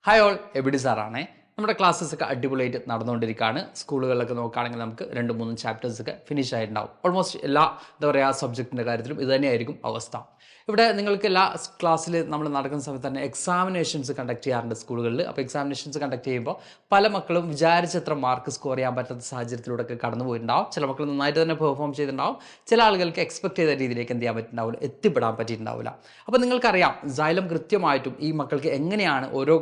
Hi all, എബിഡി സാറാണേ. നമ്മുടെ ക്ലാസ്സസൊക്കെ അടിപൊളിയായിട്ട് നടന്നുകൊണ്ടിരിക്കുകയാണ്. സ്കൂളുകളിലൊക്കെ നോക്കുകയാണെങ്കിൽ നമുക്ക് 2-3 ചാപ്റ്റേഴ്സൊക്കെ ഫിനിഷ് ആയിട്ടുണ്ടാവും. ഓൾമോസ്റ്റ് എല്ലാ സബ്ജക്റ്റിൻ്റെ കാര്യത്തിലും ഇത് തന്നെയായിരിക്കും അവസ്ഥ. ഇവിടെ നിങ്ങൾക്ക് എല്ലാ ക്ലാസ്സിൽ നമ്മൾ നടക്കുന്ന സമയത്ത് തന്നെ എക്സാമിനേഷൻസ് കണ്ടക്ട് ചെയ്യാറുണ്ട് സ്കൂളുകളിൽ. അപ്പോൾ എക്സാമിനേഷൻസ് കണ്ടക്ട് ചെയ്യുമ്പോൾ പല മക്കളും വിചാരിച്ചത്ര മാർക്ക് സ്കോർ ചെയ്യാൻ പറ്റാത്ത സാഹചര്യത്തിലൂടെയൊക്കെ കടന്നു പോയിട്ടുണ്ടാവും. ചില മക്കൾ നന്നായിട്ട് തന്നെ പെർഫോം ചെയ്തിട്ടുണ്ടാവും. ചില ആളുകൾക്ക് എക്സ്പെക്ട് ചെയ്ത രീതിയിലേക്ക് എന്ത് ചെയ്യാൻ പറ്റുന്നുണ്ടാവില്ല, എത്തിപ്പെടാൻ പറ്റിയിട്ടുണ്ടാവില്ല. അപ്പോൾ നിങ്ങൾക്കറിയാം Xylem കൃത്യമായിട്ടും ഈ മക്കൾക്ക് എങ്ങനെയാണ് ഓരോ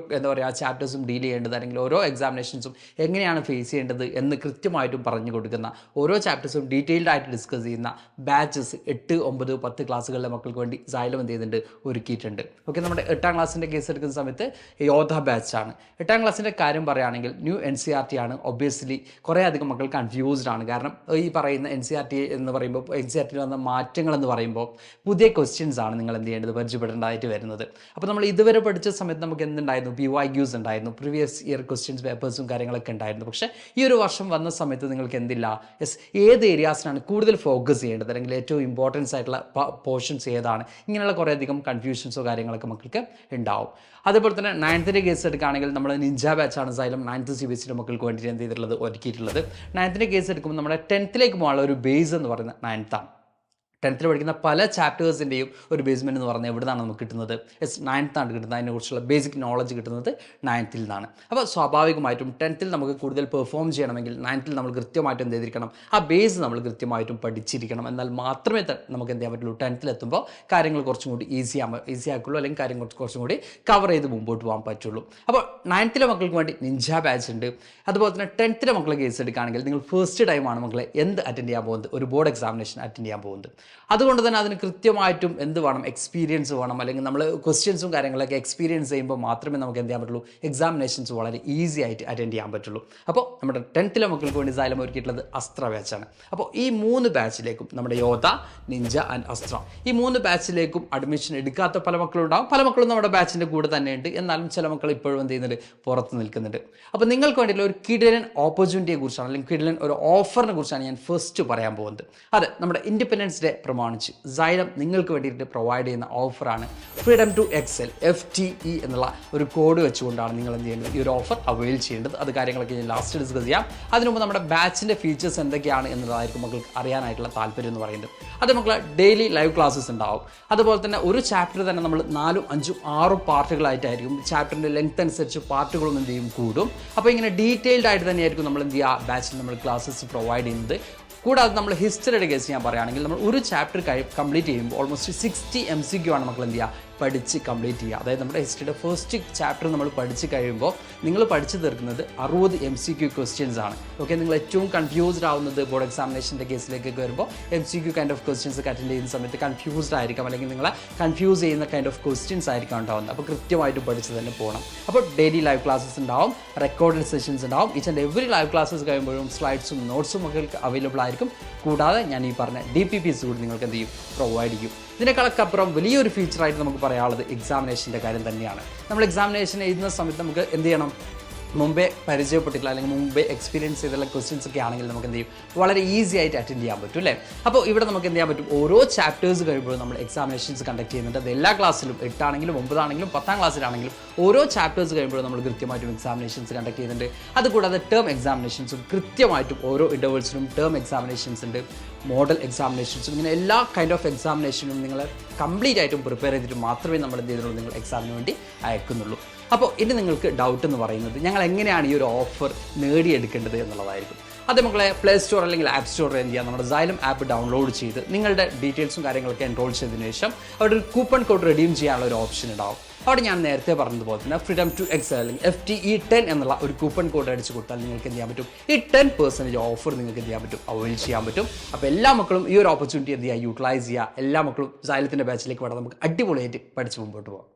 ചാപ്റ്റേഴ്സും ഡീൽ ചെയ്യേണ്ടത്, അല്ലെങ്കിൽ ഓരോ എക്സാമിനേഷൻസും എങ്ങനെയാണ് ഫേസ് ചെയ്യേണ്ടത് എന്ന് കൃത്യമായിട്ടും പറഞ്ഞു കൊടുക്കുന്ന, ഓരോ ചാപ്റ്റേഴ്സും ഡീറ്റെയിൽഡ് ആയിട്ട് ഡിസ്കസ് ചെയ്യുന്ന ബാച്ചസ് 8, 9, 10 ക്ലാസ്സുകളിലെ മക്കൾക്ക് വേണ്ടി Xylem എന്ത് ചെയ്യുന്നുണ്ട്, ഒരുക്കിയിട്ടുണ്ട്. ഓക്കെ, നമ്മുടെ 8ാം ക്ലാസ്സിൻ്റെ കേസ് എടുക്കുന്ന സമയത്ത് യോധ ബാച്ചാണ്. 8ാം ക്ലാസ്സിൻ്റെ കാര്യം പറയുകയാണെങ്കിൽ ന്യൂ NCERT ആണ്. ഒബ്വിയസ്ലി കുറേ അധികം മക്കൾ കൺഫ്യൂസ്ഡ് ആണ്. കാരണം ഈ പറയുന്ന NCERT എന്ന് പറയുമ്പോൾ, NCERT വന്ന മാറ്റങ്ങൾ എന്ന് പറയുമ്പോൾ പുതിയ ക്വസ്റ്റ്യൻസ് ആണ് നിങ്ങൾ എന്ത് ചെയ്യേണ്ടത്, പരിചയപ്പെടേണ്ടതായിട്ട് വരുന്നത്. അപ്പോൾ നമ്മൾ ഇതുവരെ പഠിച്ച സമയത്ത് നമുക്ക് എന്തുണ്ടായിരുന്നു, PYQs ഉണ്ടായിരുന്നു, പ്രീവിയസ് ഇയർ ക്വസ്റ്റ്യൻസ് പേപ്പേഴ്സും കാര്യങ്ങളൊക്കെ ഉണ്ടായിരുന്നു. പക്ഷേ ഈ ഒരു വർഷം വന്ന സമയത്ത് നിങ്ങൾക്ക് എന്തില്ല, ഏത് ഏരിയാസിനാണ് കൂടുതൽ ഫോക്കസ് ചെയ്യേണ്ടത്, അല്ലെങ്കിൽ ഏറ്റവും ഇമ്പോർട്ടൻസ് ആയിട്ടുള്ള പോർഷൻസ് ഏതാണ്, ഇങ്ങനെയുള്ള കുറേയധികം കൺഫ്യൂഷൻസോ കാര്യങ്ങളൊക്കെ മക്കൾക്ക് ഉണ്ടാവും. അതേപോലെ തന്നെ 9th കേസ് എടുക്കുകയാണെങ്കിൽ നമ്മൾ നിഞ്ച ബാച്ചാണ് Xylem 9th CBSE മക്കൾക്ക് വേണ്ടിയിട്ട് എന്ത് ചെയ്തിട്ടുള്ളത്, ഒരുക്കിയിട്ടുള്ളത്. 9th കേസ് എടുക്കുമ്പോൾ നമ്മുടെ 10th പോകാനുള്ള ഒരു ബേസ് എന്ന് പറയുന്നത് 9th ആണ്. 10th പഠിക്കുന്ന പല ചാപ്റ്റേഴ്സിൻ്റെയും ഒരു ബേസ്മെൻറ്റ് എന്ന് പറഞ്ഞാൽ എവിടെ നിന്നാണ് നമുക്ക് കിട്ടുന്നത്, 9th ആണ് കിട്ടുന്നത്. അതിനെക്കുറിച്ചുള്ള ബേസിക് നോളജ് കിട്ടുന്നത് 9th നിന്നാണ്. അപ്പോൾ സ്വാഭാവികമായിട്ടും 10th നമുക്ക് കൂടുതൽ പെർഫോം ചെയ്യണമെങ്കിൽ 9th നമ്മൾ കൃത്യമായിട്ടും എന്ത് ചെയ്തിരിക്കണം, ആ ബേസ് നമ്മൾ കൃത്യമായിട്ടും പഠിച്ചിരിക്കണം. എന്നാൽ മാത്രമേ നമുക്ക് എന്ത് ചെയ്യാൻ പറ്റുള്ളൂ, 10th എത്തുമ്പോൾ കാര്യങ്ങൾ കുറച്ചും കൂടി ഈസി ആക്കുള്ളൂ, അല്ലെങ്കിൽ കാര്യങ്ങൾ കുറച്ചും കൂടി കവർ ചെയ്ത് മുമ്പോട്ട് പോകാൻ പറ്റുള്ളൂ. അപ്പോൾ 9th മക്കൾക്ക് വേണ്ടി നിഞ്ച ബാച്ച് ഉണ്ട്. അതുപോലെ തന്നെ 10th മക്കളെ കേസ് എടുക്കുകയാണെങ്കിൽ നിങ്ങൾ ഫസ്റ്റ് ടൈമാണ് മക്കളെ എന്ത് അറ്റൻഡ് ചെയ്യാൻ പോകുന്നത്, ഒരു ബോർഡ് എക്സാമിനേഷൻ അറ്റൻഡ് ചെയ്യാൻ പോകുന്നത്. അതുകൊണ്ട് തന്നെ അതിന് കൃത്യമായിട്ടും എന്ത് വേണം, എക്സ്പീരിയൻസ് വേണം. അല്ലെങ്കിൽ നമ്മൾ ക്വസ്റ്റ്യൻസും കാര്യങ്ങളൊക്കെ എക്സ്പീരിയൻസ് ചെയ്യുമ്പോൾ മാത്രമേ നമുക്ക് എന്ത് ചെയ്യാൻ പറ്റുള്ളൂ, എക്സാമിനേഷൻസ് വളരെ ഈസി ആയിട്ട് അറ്റൻഡ് ചെയ്യാൻ പറ്റുള്ളൂ. അപ്പോൾ നമ്മുടെ 10th മക്കൾക്ക് വേണ്ടി Xylem ഒരുക്കിയിട്ടുള്ളത് അസ്ത്ര ബാച്ചാണ്. അപ്പോൾ ഈ 3 ബാച്ചിലേക്കും, നമ്മുടെ യോധ, നിഞ്ച ആൻഡ് അസ്ത്ര, ഈ 3 ബാച്ചിലേക്കും അഡ്മിഷൻ എടുക്കാത്ത പല മക്കളും ഉണ്ടാവും. പല മക്കളും നമ്മുടെ ബാച്ചിൻ്റെ കൂടെ തന്നെയുണ്ട്. എന്നാലും ചില മക്കൾ ഇപ്പോഴും എന്ത് ചെയ്യുന്നുണ്ട്, പുറത്ത് നിൽക്കുന്നുണ്ട്. അപ്പോൾ നിങ്ങൾക്ക് വേണ്ടിയിട്ടുള്ള ഒരു കിടിലൻ ഓപ്പർച്യൂണിറ്റിയെ കുറിച്ചാണ്, അല്ലെങ്കിൽ കിടിലൻ ഒരു ഓഫറിനെ കുറിച്ചാണ് ഞാൻ ഫസ്റ്റ് പറയാൻ പോകുന്നത്. അതെ, നമ്മുടെ ഇൻഡിപെൻഡൻസ് ഡേ പ്രമാണിച്ച് Xylem നിങ്ങൾക്ക് വേണ്ടിയിട്ട് പ്രൊവൈഡ് ചെയ്യുന്ന ഓഫറാണ് ഫ്രീഡം ടു എക്സൽ, FTE എന്നുള്ള ഒരു കോഡ് വെച്ചുകൊണ്ടാണ് നിങ്ങൾ എന്ത് ചെയ്യേണ്ടത്, ഈ ഒരു ഓഫർ അവൈൽ ചെയ്യേണ്ടത്. അത് കാര്യങ്ങളൊക്കെ ഞാൻ ലാസ്റ്റ് ഡിസ്കസ് ചെയ്യാം. അതിനുമുമ്പ് നമ്മുടെ ബാച്ചിൻ്റെ ഫീച്ചേഴ്സ് എന്തൊക്കെയാണ് എന്നതായിരിക്കും മക്കൾക്ക് അറിയാനായിട്ടുള്ള താല്പര്യം എന്ന് പറയുന്നത്. അത് മക്കൾ ഡെയിലി ലൈവ് ക്ലാസ്സസ് ഉണ്ടാവും. അതുപോലെ തന്നെ ഒരു ചാപ്റ്റർ തന്നെ നമ്മൾ 4, 5, 6 പാർട്ടുകളായിട്ടായിരിക്കും. ചാപ്റ്ററിൻ്റെ ലെങ്ത് അനുസരിച്ച് പാർട്ടുകളും എന്ത് ചെയ്യും, കൂടും. അപ്പോൾ ഇങ്ങനെ ഡീറ്റെയിൽഡ് ആയിട്ട് തന്നെയായിരിക്കും നമ്മൾ എന്ത് ചെയ്യുക, ബാച്ചിൽ നമ്മൾ ക്ലാസ്സസ് പ്രൊവൈഡ് ചെയ്യുന്നത്. കൂടാതെ നമ്മൾ ഹിസ്റ്ററിയുടെ കേസ് ഞാൻ പറയുകയാണെങ്കിൽ, നമ്മൾ ഒരു ചാപ്റ്റർ കംപ്ലീറ്റ് ചെയ്യുമ്പോൾ ഓൾമോസ്റ്റ് 60 MCQ ആണ് മക്കൾ എന്ത് ചെയ്യുക, പഠിച്ച് കംപ്ലീറ്റ് ചെയ്യുക. അതായത് നമ്മുടെ ഹിസ്റ്ററിയുടെ ഫസ്റ്റ് ചാപ്റ്റർ നമ്മൾ പഠിച്ച് കഴിയുമ്പോൾ നിങ്ങൾ പഠിച്ചു തീർക്കുന്നത് 60 MCQ ക്വസ്റ്റ്യൻസ് ആണ്. ഓക്കെ, നിങ്ങൾ ഏറ്റവും കൺഫ്യൂസ്ഡ് ആവുന്നത് ബോർഡ് എക്സാമിനേഷൻ്റെ കേസിലേക്ക് വരുമ്പോൾ MCQ കൈൻഡ് ഓഫ് ക്വസ്റ്റ്യൻസ് ഒക്കെ അറ്റൻഡ് ചെയ്യുന്ന സമയത്ത് കൺഫ്യൂസ്ഡ് ആയിരിക്കാം, അല്ലെങ്കിൽ നിങ്ങളെ കൺഫ്യൂസ് ചെയ്യുന്ന കൈൻഡ് ഓഫ് ക്വസ്റ്റ്യൻസ് ആയിരിക്കും ഉണ്ടാവുന്നത്. അപ്പോൾ കൃത്യമായിട്ട് പഠിച്ച് തന്നെ പോകണം. അപ്പോൾ ഡെയിലി ലൈവ് ക്ലാസ്സസ് ഉണ്ടാവും, റെക്കോർഡഡ് സെഷൻസ് ഉണ്ടാവും. Each and every live classes കഴിയുമ്പോഴും സ്ലൈഡ്സും നോട്ട്സും ഒക്കെ അവൈലബിൾ ആയിരിക്കും. കൂടാതെ ഞാൻ ഈ പറഞ്ഞ DPPs കൂടി നിങ്ങൾക്ക് എന്ത് ചെയ്യും, പ്രൊവൈഡ് ചെയ്യും. ഇതിനേക്കാളൊക്കെ അപ്പുറം വലിയൊരു ഫീച്ചറായിട്ട് നമുക്ക് പറയാനുള്ളത് എക്സാമിനേഷൻ്റെ കാര്യം തന്നെയാണ്. നമ്മൾ എക്സാമിനേഷൻ എഴുതുന്ന സമയത്ത് നമുക്ക് എന്ത് ചെയ്യണം, മുമ്പേ പരിചയപ്പെട്ടിട്ടില്ല അല്ലെങ്കിൽ മുമ്പേ എക്സ്പീരിയൻസ് ചെയ്തുള്ള ക്വസ്റ്റ്യൻസ് ഒക്കെ ആണെങ്കിൽ നമുക്ക് എന്ത് ചെയ്യും, വളരെ ഈസി ആയിട്ട് അറ്റൻഡ് ചെയ്യാൻ പറ്റും അല്ലേ. അപ്പോൾ ഇവിടെ നമുക്ക് എന്ത് ചെയ്യാൻ പറ്റും, ഓരോ ചാപ്റ്റേഴ്സ് കഴിയുമ്പോഴും നമ്മൾ എക്സാമിനേഷൻസ് കണ്ടക്ട് ചെയ്യുന്നുണ്ട്. അത് എല്ലാ ക്ലാസ്സിലും, 8 ആണെങ്കിലും 9 ആണെങ്കിലും 10ാം ക്ലാസ്സിലാണെങ്കിലും ഓരോ ചാപ്റ്റേഴ്സ് കഴിയുമ്പോഴും നമ്മൾ കൃത്യമായിട്ടും എക്സാമിനേഷൻസ് കണ്ടക്ട് ചെയ്യുന്നുണ്ട്. അതുകൂടാതെ ടേം എക്സാമിനേഷൻസും കൃത്യമായിട്ടും ഓരോ ഇൻ്റർവൽസിനും ടേം എക്സാമിനേഷൻസ് ഉണ്ട്, മോഡൽ എക്സാമിനേഷൻസും, ഇങ്ങനെ എല്ലാ കൈൻഡ് ഓഫ് എക്സാമിനേഷനും നിങ്ങൾ കംപ്ലീറ്റ് ആയിട്ടും പ്രിപ്പയർ ചെയ്തിട്ട് മാത്രമേ നമ്മൾ എന്ത് ചെയ്തുള്ളൂ, നിങ്ങൾ എക്സാമിന് വേണ്ടി അയക്കുന്നുള്ളൂ. അപ്പോൾ ഇനി നിങ്ങൾക്ക് ഡൗട്ട് എന്ന് പറയുന്നത് ഞങ്ങൾ എങ്ങനെയാണ് ഈ ഒരു ഓഫർ നേടിയെടുക്കേണ്ടത് എന്നുള്ളതായിരിക്കും. അത് മക്കളെ പ്ലേ സ്റ്റോർ അല്ലെങ്കിൽ ആപ്പ് സ്റ്റോറിൽ എന്ത് ചെയ്യുക, നമ്മുടെ Xylem ആപ്പ് ഡൗൺലോഡ് ചെയ്ത് നിങ്ങളുടെ ഡീറ്റെയിൽസും കാര്യങ്ങളൊക്കെ എൻറോൾ ചെയ്തതിനു ശേഷം അവിടെ ഒരു കൂപ്പൺ കോഡ് റെഡീം ചെയ്യാനുള്ള ഒരു ഓപ്ഷൻ ഉണ്ടാവും. അവിടെ ഞാൻ നേരത്തെ പറഞ്ഞതുപോലെ തന്നെ ഫ്രീഡം ടു എക്സൽ അല്ലെങ്കിൽ FTE 10 എന്നുള്ള ഒരു കൂപ്പൺ കോഡ് അടിച്ച് കൊടുത്താൽ നിങ്ങൾക്ക് എന്ത് ചെയ്യാൻ പറ്റും, ഈ 10% ഓഫർ നിങ്ങൾക്ക് എന്ത് ചെയ്യാൻ പറ്റും, അവൈൽ ചെയ്യാൻ പറ്റും. അപ്പോൾ എല്ലാ മക്കളും ഈ ഒരു ഓപ്പർച്യൂണിറ്റി എന്ത് ചെയ്യുക, യൂട്ടിലൈസ് ചെയ്യുക. എല്ലാ മക്കളും Xylemത്തിൻ്റെ ബാച്ചിലേക്ക് വേണം, നമുക്ക് അടിപൊളിയായിട്ട് പഠിച്ച് മുമ്പോട്ട് പോകാം.